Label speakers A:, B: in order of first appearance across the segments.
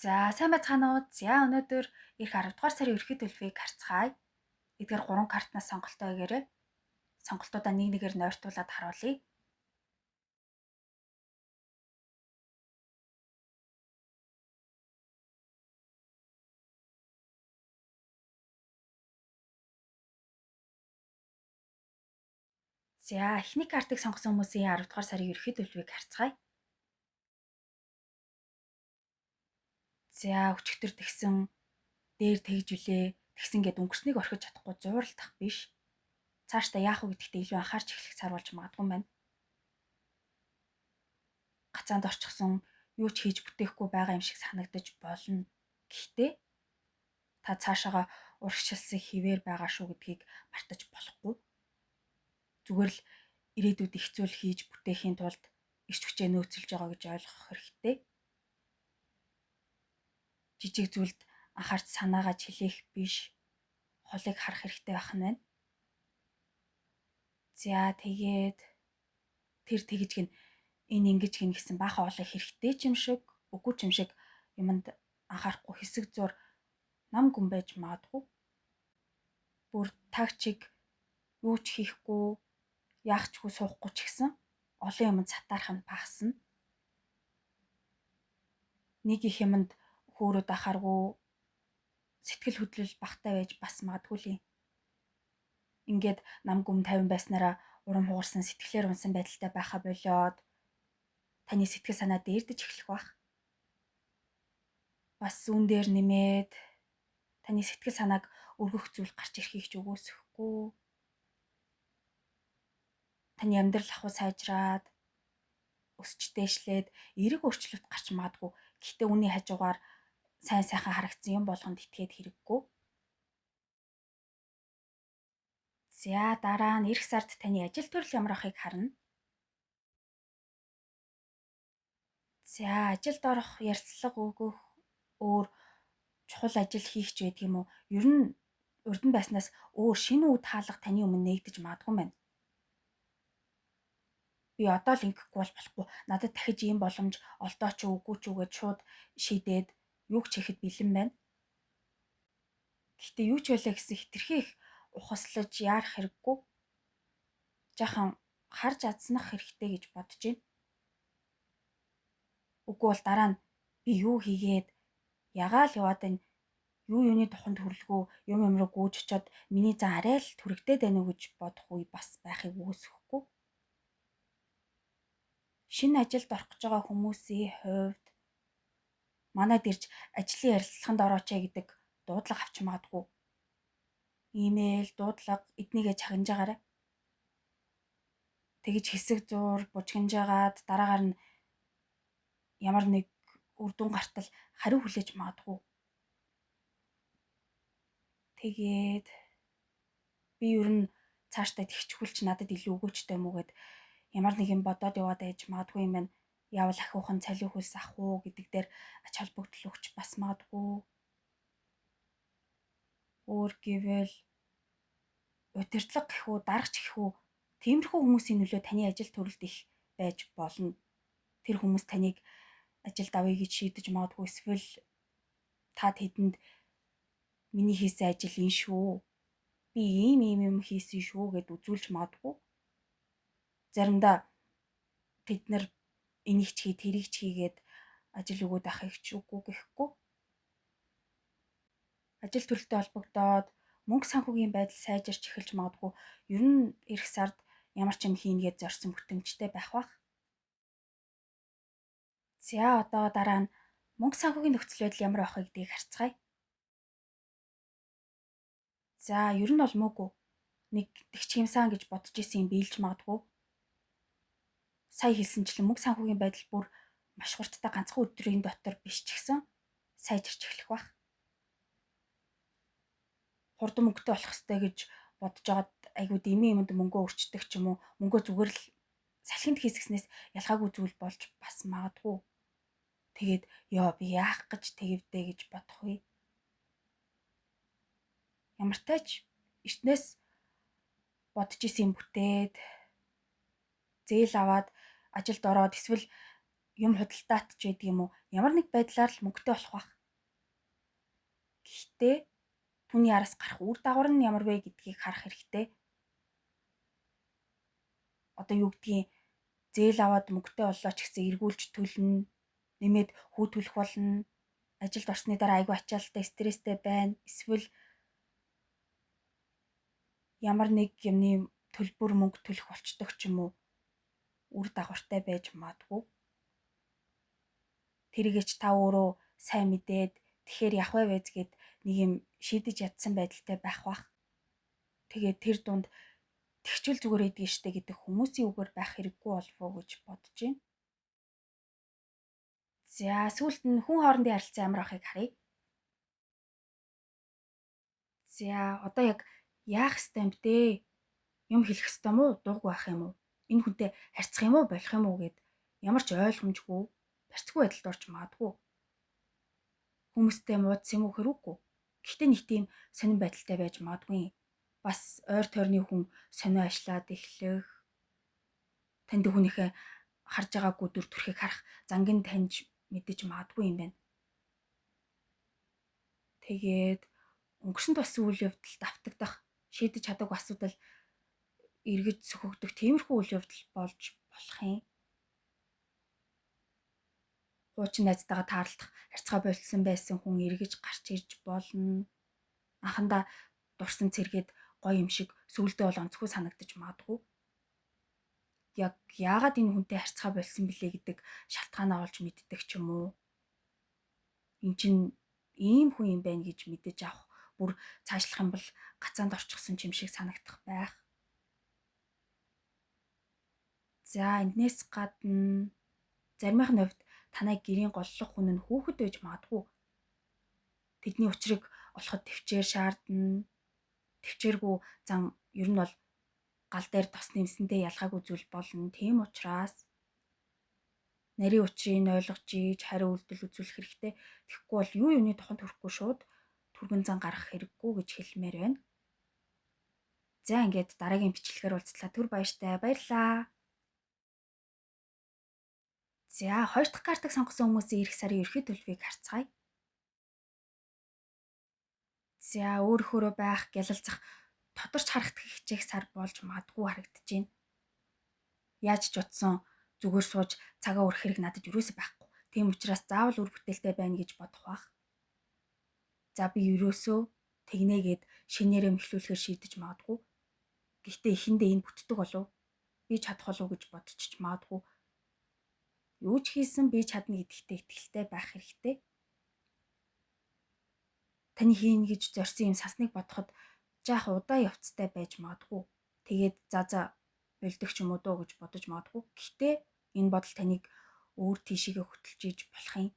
A: За сайн байцгаана уу? За өнөөдөр эх 10 дугаар сарын ерөнхий төлөвийг харцгаая. Эдгээр 3 картнаас сонголтоо өгөөрэй. Сонголтуудаа нэг нэгээр нойртуулаад харуулъя. За эхний картыг сонгосон хүмүүсийн 10 дугаар сарын ерөнхий төлөвийг харцгаая. За өчигдөр тэгсэн, дээр тэгжүлээ, тэгсэн гэд өнгөрснийг орхиж чадахгүй зууралдах биш. Цаашдаа яах вэ гэдэгтээ илүү анхаарч эхлэх саруулж магадгүй байна. Гацаанд орчихсон юу ч хийж бүтээхгүй байгаа юм шиг санагдаж болно. Гэхдээ та цаашаага урагшилсан хിവэр байгаа шүү гэдгийг мартаж болохгүй. Зүгээр л ирээдүйд их зүйл хийж бүтээхийн тулд эрч хүчээ нөөцөлж байгаа гэж ойлгох хэрэгтэй. Жижиг зүйлд анхаарч санаагаа чилээх биш, холыг харах хэрэгтэй байх нь байна. За тэгээд тэр тэгж гин энэ ингэж гин гэсэн баахан олон хэрэгтэй ч юм шиг, үгүй ч юм шиг юмд анхаарахгүй хэсэг зур нам гүн байж магадгүй. Бүр тагчиг юу ч хийхгүй, яахчгүй суухгүй ч гэсэн олон юмд сатаарах нь багасна. Нэг их юмд хөөрөд ахааргүй сэтгэл хөдлөл багтай байж бас магадгүй л юм. Ингээд нам гүм 50 байснараа урам хугарсан сэтгэлээр унсан байдалтай байхаа болоод таны сэтгэл санаа дээрдэж эхлэх бах. Бас зүүн дээр нэмээд таны сэтгэл санааг өргөх зүйл гарч ирэхийг ч өгөөсөхгүй. Таны амьдрал ахуй сайжраад өсч дээшлээд эерэг өөрчлөлт гарч магадгүй. Гэхдээ үүний хажуугаар сайн сайхан харагдсан юм болгонд итгээд хэрэггүй. За дараа нь эх сард таны ажил төрөл ямар ахыг харна. За ажилд орох, ярилцлага өгөх, өөр чухал ажил хийх ч байдаг юм уу? Ер нь урд нь байснаас өөр шинэ үе таалга таны өмнө нээгдэж магадгүй байна. Би одоо л ингэхгүй бол болохгүй. Надад дахиж ийм боломж олдоо ч үгүй ч үгээд шууд шийдээд юу ч хийхэд бэлэн байна. Гэхдээ юу ч байлаа гэсэн хитрхи их ухаслаж яарах хэрэггүй. Жахан харж адснах хэрэгтэй гэж бодож байна. Үгүй бол дараа нь би юу хийгээд ягаал яваад байна. Юу юуны туханд хөрлөгөө юм руу гүйж очоод миний зан арай л түрэгдээд байна уу гэж бодох үе бас байхыг үгүйсэхгүй. Шинэ ажилд орох гэж байгаа хүмүүсийн хувьд манайд ирж ажлын ярилцлаганд орооч гэдэг дуудлага авч магадгүй. Имэйл, дуудлага эднийгээ чагнаж байгаарай. Тэгж хэсэг зур бужигнажгаад дараагаар нь ямар нэг үр дүн гартал хариу хүлээж магадгүй. Тэгээд би ер нь цаашдаа тэгчгүйлч надад илүү өгөөчтэй юм уу гэд ямар нэг юм бодоод яваад байж магадгүй юм байна. Яавал ахиухан цалин хөлс ах уу гэдэг дээр ач холбогдол өгч бас магадгүй. Өөр гэвэл удирдлага гэх үү, даргач гэх үү, тиймэрхүү хүмүүсийн нөлөө таны ажил төрөлд их байж болно. Тэр хүмүүс таныг ажилд авъя гэж шийдэж магадгүй, эсвэл та тэдэнд миний хийсэн ажил энэ шүү. Би ийм юм хийсэн шүү гэд үзүүлж магадгүй. Заримдаа тэд нар энийг ч хий, тэрийг ч хийгээд ажил өгөөд ахыг ч үгүй гэхгүй. Ажил төрөлтэй холбогдоод мөнгө санхүүгийн байдал сайжирч эхэлж магадгүй. Ер нь эх сард ямар ч юм хийнгээд зорьсон бүтэмжтэй байх бах. За одоо дараа нь мөнгө санхүүгийн нөхцөл байдал ямар байх вэ гэдгийг харцгаая. За ер нь бол мөөгүй. Нэг тэгч хэмсэн гэж бодож исэн юм биелж магадгүй. Сая хэлсэнчлэн мөнгө санхүүгийн байдал бүр маш хурдтай ганцхан өдрийн дотор биш ч гэсэн сайжирч эхлэх бах. Хурдан мөнгөтэй болох хэрэгтэй гэж бодож байгаад айгуу дэмий юмд мөнгөө өрчдөг ч юм уу, мөнгөө зүгээр л салхинд хийсгснээс ялгаагүй зүйл болж бас магадгүй. Тэгээд ёо би яах гэж тэгвдээ гэж бодох вэ? Ямар ч тач эртнээс бодож исэн юм бүтээд зээл аваад ажилд ороод эсвэл юм худалдаат ч байдаг юм уу? Ямар нэг байдлаар л мөнгөтэй болох байх. Гэхдээ түүний араас гарах үр дагавар нь ямар вэ гэдгийг харах хэрэгтэй. Одоо юу гэдгийг зээл аваад мөнгөтэй боллоо ч гэсэн эргүүлж төлнө, нэмээд хүү төлөх болно. Ажилд орсны дараа айгүй ачаалттай, стресстэй байна. Эсвэл ямар нэг юмны төлбөр мөнгө төлөх болчдөг ч юм уу үр дагавартай байж магадгүй. Тэрийгээ ч та өөрөө сайн мэдээд тэгэхээр явах вэ гэд нэг юм шийдэж ядсан байдалтай байх бах. Тэгээд тэр дунд тэгчвэл зүгээр эдгэн штэ гэдэг хүмүүсийн үгээр байх хэрэггүй болов уу гэж бодож байна. За сүүлд нь хүн хоорондын харилцаа ямар байхыг харъя. За одоо яг яах ёстой юм бэ? Юм хэлэх ёстой мó, дуугүй байх юм уу? Энэ хүнтэй харьцах юм уу, болох юм уу гэд ямар ч ойлгомжгүй, барьцгүй байдалд орж магадгүй. Хүмүүстэй муудсан юм уу хэрэггүй. Гэхдээ нэг тийм сонирн байдалтай байж магадгүй. Бас ойр тойрны хүн сонио ашлаад эхлэх, танд хүнийхээ харж байгаагүй дүр төрхийг харах зангийн таньж мэдэж магадгүй юм байна. Тэгээд өнгөрсөн тусан үйл явдал давтагдах, шийдэж чадаагүй асуудал эргэж сөхөгдөх тиймэрхүү үйл явдал болж болох юм. Хуучин найзтайгаа таарлах, харьцаа болцсон байсан хүн эргэж гарч ирж болно. Анхандаа дурсан цэргээд гоё юм шиг сүулдэ бол онцгүй санагдаж магадгүй. Яг яагаад энэ хүнтэй харьцаа болсон бэлээ гэдэг шалтгаанаа олж мэддэг ч юм уу. Энд чинь ийм хүн юм байна гэж мэдэж авах бүр цаашлах юм бол гацаанд орчихсон юм шиг санагдах байх. За энднээс гадна заримын хувьд танай гэрийн голлох хүн нь хүүхэд байж магадгүй. Тэдний учрыг олоход төвчээр шаардна. Төвчээргүй зан ер нь бол гал дээр тос нэмсэндээ ялгаагүй зүйл болно. Тийм учраас нарийн учрыг ойлгож ийж хариу үйлдэл үзүүлэх хэрэгтэй. Тэгэхгүй бол юу юуны тухайд хүрэхгүй шууд түргэн зан гаргах хэрэггүй гэж хэлмээр байна. За ингээд дараагийн бичлэгээр уулзлаа. Түр баяртай. Баярлаа. За хоёр дахь картыг сонгосон хүмүүсийн эх сарын ерхий төлбөрийг харцгаая. За өөрөөрөө байх, гялалзах, тодорч харагдах хичээх сар болж магадгүй харагдаж байна. Яаж ч утсан зүгээр сууж цагаа өрөх хэрэг надад юусоо байхгүй. Тийм учраас заавал үр бүтээлтэй байна гэж бодох бах. За би юусоо тэгнэгээд шинээрээ мэхлүүлэхээр шийдэж магадгүй. Гэхдээ эхэндээ энэ бүтдэг болов. Би чадах болов гэж бодчих магадгүй. Юу ч хийсэн би чадна гэдэгтээ итгэлтэй байх хэрэгтэй. Таны хийн гэж зорьсон юм сансныг бодоход жаах удаа явцтай байж магадгүй. Тэгээд за болдог ч юм уу дөө гэж бодож магадгүй. Гэхдээ энэ бодол таныг өөр тийшээгээ хөтлж иж болох юм.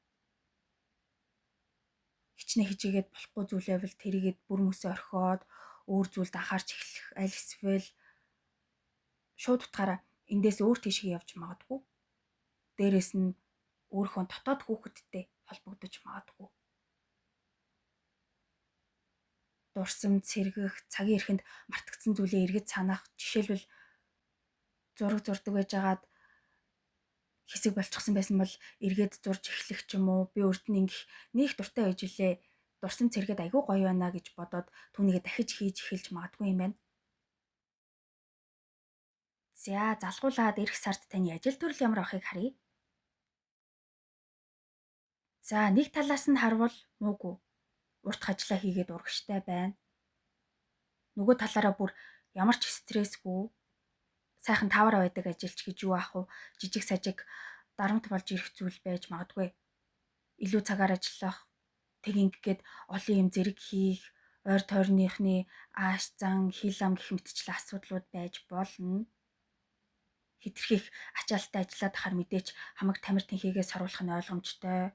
A: Хичнээн хичээгээд болохгүй зүйлээ бол тэрийгээд бүр мөсөө орхиод өөр зүйлд анхаарч эхлэх аль эсвэл шууд утгаараа эндээс өөр тийшээ явж магадгүй. Дээрээс нь өөрийнхөө дотоод хүүхэдтэй холбогдож магадгүй. Дурсам цэргэх, цагийн эрхэнд мартагдсан зүйлээ эргэж санах, жишээлбэл зураг зурдаг байжгаад хэсэг болчихсон байсан бол эргээд зурж эхлэх ч юм уу. Би урд нь ингэх нэг дуртай байж илээ. Дурсам цэргээд айгүй гоё байна гэж бодоод түүнийгээ дахиж хийж эхэлж магадгүй юм байна. За залгуулад эх сард таны ажил төрөл ямар авахыг харъя. За нэг талаас нь харвал муугүй. Урт ажиллаа хийгээд урагштай байна. Нөгөө талаараа бүр ямар ч стрессгүй сайхан таваараа байдаг ажилч гэж юу аах вэ? Жижиг сажиг дарамт болж ирэх зүйл байж магадгүй. Илүү цагаар ажиллах, тэг ингээд олон юм зэрэг хийх, ойр тойрныхны ааш зан, хил ам гэх мэтчлэн асуудлууд байж болно. Хитрхийх ачаалттай ажиллаад ахаар мэдээч хамаг тамир тэнхээгээ саруулах нь ойлгомжтой.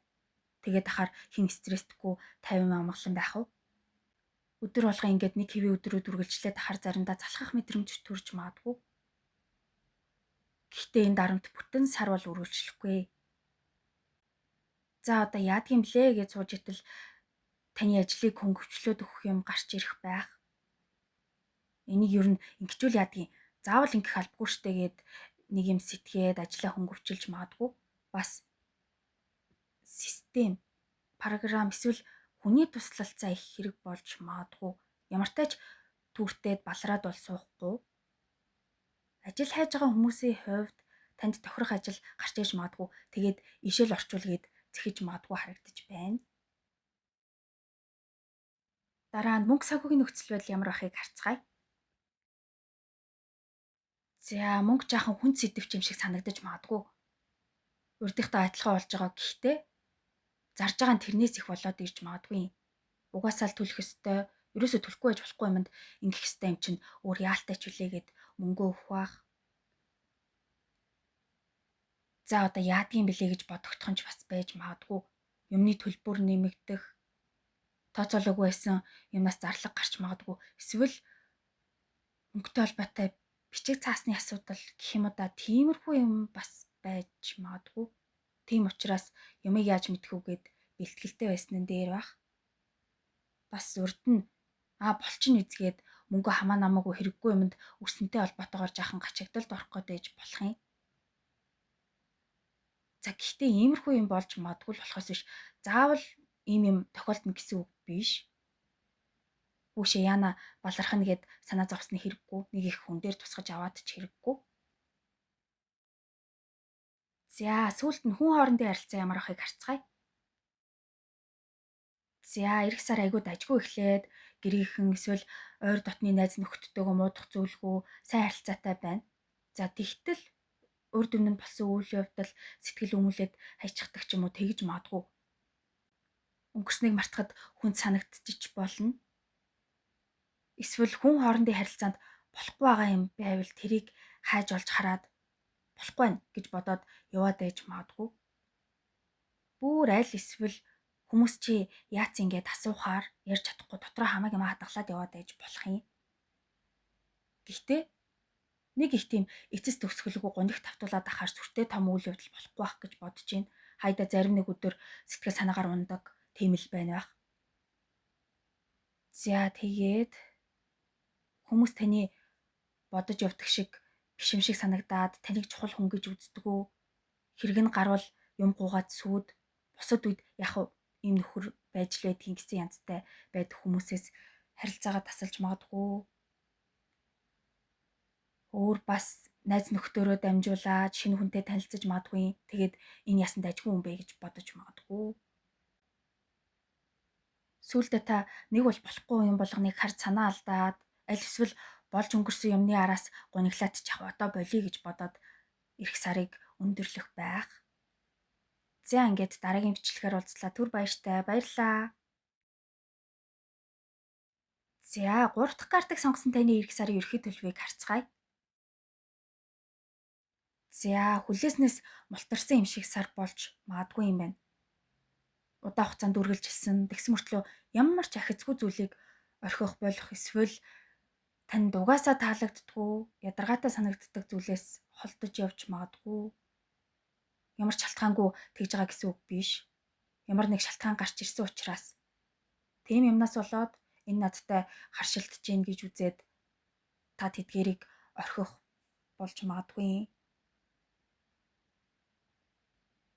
A: Тэгээд ахаар хин стресстгүй 50 амгалан байх уу? Өдөр болгон ингээд нэг хэвийн өдрүүд үргэлжлээд ахаар заримдаа залхах мэдрэмж төрж магадгүй. Гэхдээ энэ дарамт бүтэн сар бол үргэлжлэхгүй. За одоо яадгийн блэ гэж сууж итэл таны ажлыг хөнгөвчлөөд өгөх юм гарч ирэх байх. Энийг ер нь ингэчүүл яадгийн заавал ингэх албагүй штэ гэд нэг юм сэтгээд ажлаа хөнгөвчилж магадгүй. Бас систем, програм эсвэл хүний туслалцаа их хэрэг болж магадгүй. Ямартай ч түүртээд балраад бол суухгүй. Ажил хайж байгаа хүмүүсийн хувьд танд тохирох ажил гарч ирж магадгүй. Тэгээд ишэл орчуулгээд зэхэж магадгүй харагдаж байна. Дараа нь мөнгө санхүүгийн нөхцөл байдал ямар байхыг харцгаая. За мөнгө жаахан хүнд сэдвч юм шиг санагдаж магадгүй. Урдынхтай адилхан болж байгаа гэхдээ зарж байгаа нь тэрнээс их болоод ирж магадгүй. Угаасаа л төлөх ёстой. Ерөөсө төлөхгүй байж болохгүй юмд ингэх ёстой юм чинь өөр яалтай ч үлээгээд мөнгөө өгөх бах. За одоо яадгийн бэлээ гэж бодогдох нь ч бас байж магадгүй. Юмны төлбөр нэмэгдэх, тооцоолоогүй байсан юмнаас зарлага гарч магадгүй. Эсвэл мөнгөтэй холбоотой бичиг цаасны асуудал гэх юм уу да тиймэрхүү юм бас байж магадгүй. Тийм учраас юмыг яаж мэдэх үгээд бэлтгэлтэй байсан нь дээр бах. Бас урд нь болчин үзгээд мөнгө хамаа намаагүй хэрэггүй юмд өснөнтэй холбоотойгоор жаахан гачигдалд орох гээд байж болох юм. За гэхдээ иймэрхүү юм болж магадгүй л болохоос биш. Заавал ийм юм тохиолдно гэсэн үг биш. Хүүшээ яана балархна гэд санаа зовсны хэрэггүй. Нэг их хүн дээр тусгаж аваад ч хэрэггүй. За сүүлд нь хүн хоорондын харилцаа ямар ахыг харцгаая. За эх сар айгуу дажгүй эхлээд гэрийнхэн эсвэл ойр дотны найз нөхдөдтэйгөө муудах зүйлгүй сайн харилцаатай байна. За тэгтэл урд өмнө нь болсон үйл явдал сэтгэл өмүүлээд хайчихдаг ч юм уу тэгж магадгүй. Өнгөрснийг мартахад хүнд санагдчих болно. Эсвэл хүн хоорондын харилцаанд болохгүй байгаа юм байвал тэрийг хайж олж хараад болохгүй байна гэж бодоод яваад байж магадгүй. Бүр аль эсвэл хүмүүс чи яац ингээд асуухаар ярьж чадахгүй дотроо хамаг юм хадгалаад яваад байж болох юм. Гэхдээ нэг их тийм эцэс төгсгөлгүй гоних тавтуулаад ахаар сүртэй том үйл явдал болохгүй байх гэж бодож байна. Хайда зарим нэг өдөр сэтгэл санаагаар ундаг тийм л байна байх. За тэгээд хүмүүс таны бодож явдаг шиг биш юм шиг санагдаад таныг чухал хүн гэж үздэг үү? Хэрэг нь гарвал юм гуугаад сүйд бусад үед яг ийм нөхөр байж л байдгийн гэсэн янзтай байдаг хүмүүсээс харилцаагаа тасалж магадгүй. Өөр бас найз нөхдөөрөө дамжуулаад шинэ хүнтэй танилцаж магадгүй. Тэгээд энэ ясанд ажгүй юм бэ гэж бодож магадгүй. Сүүлдээ та нэг бол болохгүй юм болгоныг харж санаа алдаад аль эсвэл болж өнгөрсөн юмны араас гуниглаад чах одоо болиё гэж бодоод эх сарыг өндөрлөх байх. За ингээд дараагийн бичлэгээр уулзлаа. Түр баяртай. Баярлаа. За 3 дахь картыг сонгосон таны эх сарын ерөнхий төлөвийг харцгаая. За хүлээснээс мултарсан юм шиг сар болж магадгүй юм байна. Удаан хугацаанд үргэлжилсэн тэгс мөртлөө ямар ч ахицгүй зүйлийг орхих болох эсвэл танд угаасаа таалагддаггүй ядаргаатай санагддаг зүйлээс холдож явж магадгүй. Ямар ч шалтгаангүй тэгж байгаа гэсэн үг биш. Ямар нэг шалтгаан гарч ирсэн учраас тийм юмнаас болоод энэ надтай харшилтж гин гэж үзээд та тэдгэрийг орхих болж магадгүй.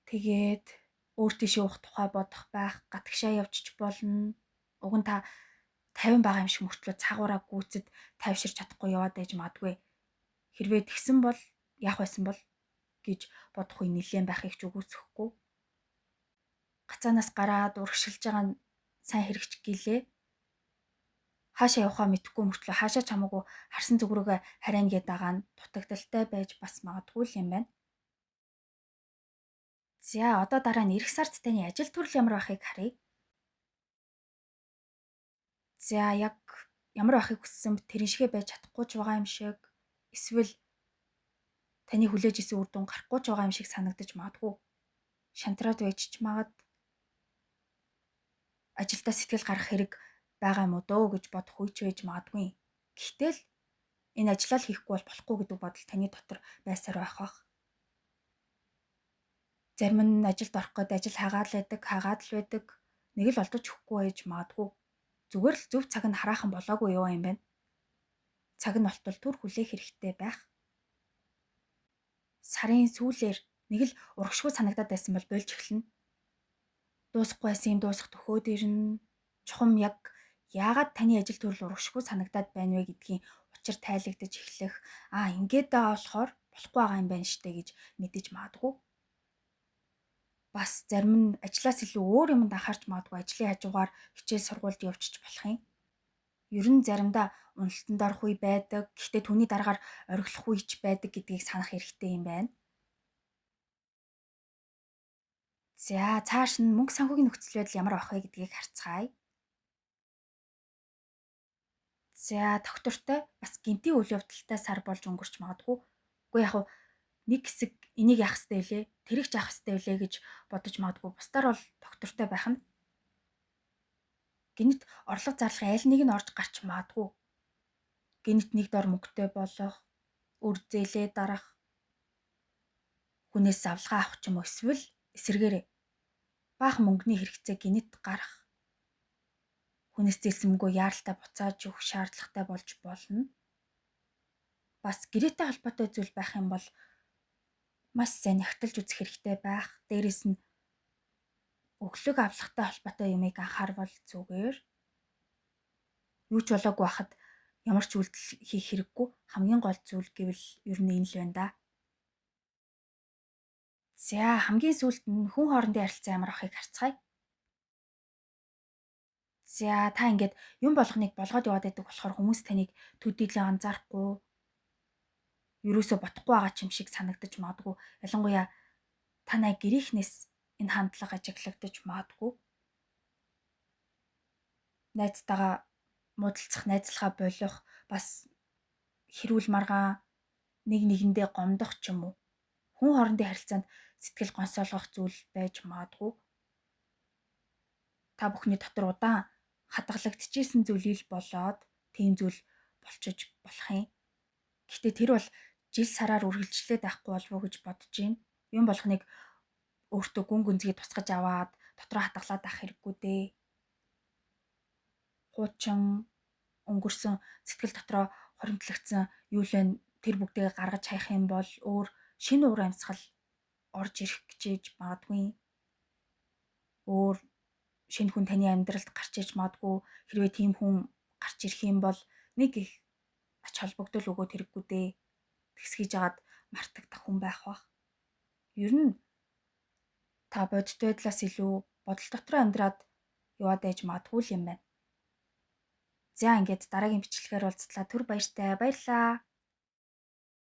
A: Тэгээд өөр тийшээ уух тухай бодох байх, гатгшаа явчих болно. Уг нь та 50 байгаа юм шиг мөртлөө цаагаараа гүйцэд тайвширч чадахгүй яваад байж магадгүй. Хэрвээ тэгсэн бол яах байсан бол гэж бодох үе нэлээд байхыг ч үгүйсэхгүй. Гацаанаас гараад урагшилж байгаа нь сайн хэрэгч гэлээ. Хаашаа явахаа мэдэхгүй мөртлөө хаашаа ч хамаагүй харсан зүг рүүгээ харайна гээд байгаа нь дутагдaltaй байж бас магадгүй юм байна. За одоо дараа нь эх сард таны ажил төрөл ямар байхыг харъя. За яг ямар байхыг хүссэн тэрэн шигэ байж чадахгүй ч байгаа юм шиг эсвэл таны хүлээж исэн үр дүн гарахгүй ч байгаа юм шиг санагдаж магадгүй. Шантраад байж ч магад ажилдаа сэтгэл гарах хэрэг байгаа юм уу дөө гэж бодох үеч байж магадгүй. Гэхдээ л энэ ажлаа л хийхгүй бол болохгүй гэдэг бодол таны дотор байсаар байх бах. Зарим нь ажилд орох гээд ажил хагаад л байдаг. Нэг л олдож өгөхгүй байж магадгүй. Зүгээр л зөв цаг нь хараахан болоогүй яваа юм байна. Цаг нь болтол түр хүлээх хэрэгтэй байх. Сарын сүүлээр нэг л урагшгүй санагдаад байсан бол болж эхэлнэ. Дуусахгүй байсан юм дуусах төхөөд ирнэ. Чухам яг яагаад таны ажил төрөл урагшгүй санагдаад байна вэ гэдгийн учир тайлагдаж эхлэх. Ингээд байгаа болохоор болохгүй байгаа юм байна штэ гэж мэдэж магадгүй. Бас зарим нь ажлаас илүү өөр юмд анхаарч магадгүй ажлын хажуугаар хичээл сургуульд явчих болох юм. Ер нь заримдаа уналтанд орох үе байдаг. Гэхдээ түүний дараагаар оргилох үе ч байдаг гэдгийг санах хэрэгтэй юм байна. За цааш нь мөнгө санхүүгийн нөхцөл байдал ямар авах вэ гэдгийг харцгаая. За доктортой бас гинтийн үйл явдалтай сар болж өнгөрч магадгүй. Үгүй яг хав нэг хэсэг энийг яах ёстой вүлээ, тэрийг ч яах ёстой вүлээ гэж бодож магадгүй. Бусдаар бол доктортой байх нь. Гэнэт орлого зарлах аль нэг нь орж гарч магадгүй. Гэнэт нэг дор мөнгөтэй болох, үр зээлээ дарах, хүнээс авалгаа авах ч юм уу эсвэл эсэргээрээ бага мөнгөний хэрэгцээ гинэт гарах. Хүнээс зээлсэнгүй яаралтай буцааж өгөх шаардлагатай болж болно. Бас гэрээтэй холбоотой зүйл байх юм бол маш сайн нягтлж үзэх хэрэгтэй байх. Дээрээс нь өглөг авлахтай холбоотой юмыг анхаарвал зүгээр. Юу ч болоогүй байхад ямар ч үйлдэл хийх хэрэггүй. Хамгийн гол зүйл гэвэл ер нь энэ л байна да. За хамгийн сүүлд нь хүн хоорондын харилцаа ямар авахыг харцгаая. За та ингээд юм болгоныг болгоод яваад байдаг болохоор хүмүүс таныг төдийлөн анзаарахгүй, ерөөсө бодохгүй байгаа ч юм шиг санагдаж магадгүй. Ялангуяа танай гэрийнхнээс энэ хандлага ажиглагдаж магадгүй. Найзтайгаа муудалцах, найзлахаа болох, бас хэрүүл маргаан нэг нэгэндээ гомдох ч юм уу. Хүн хоорондын харилцаанд сэтгэл гонсоолгох зүйл байж магадгүй. Та бүхний дотор удаан хадгалагдчихсэн зүйлийг болоод тийм зүйл болчих болох юм. Гэхдээ тэр бол жил сараар үргэлжлээд байхгүй болов уу гэж бодож байна. Юм болгоныг өөртөө гүн гүнзгий тусгаж аваад дотроо хадгалаад авах хэрэггүй дээ. Хуучин өнгөрсөн сэтгэл дотроо хоримтлагдсан юу л вэ тэр бүгдээ гаргаж хаях юм бол өөр шинэ уур амьсгал орж ирэх гэж магадгүй. Өөр шинэ хүн таны амьдралд гарч иж магадгүй. Хэрвээ тийм хүн гарч ирэх юм бол нэг их ач холбогдол өгөөд хэрэггүй дээ. Тэгсгийж жагаад мартагдах хүн байх бах. Ер нь та бодит байдлаас илүү бодол дотроо амьдраад яваад байж магадгүй юм байна. За ингээд дараагийн бичлэгээр уулзлаа. Түр баяртай. Баярлалаа.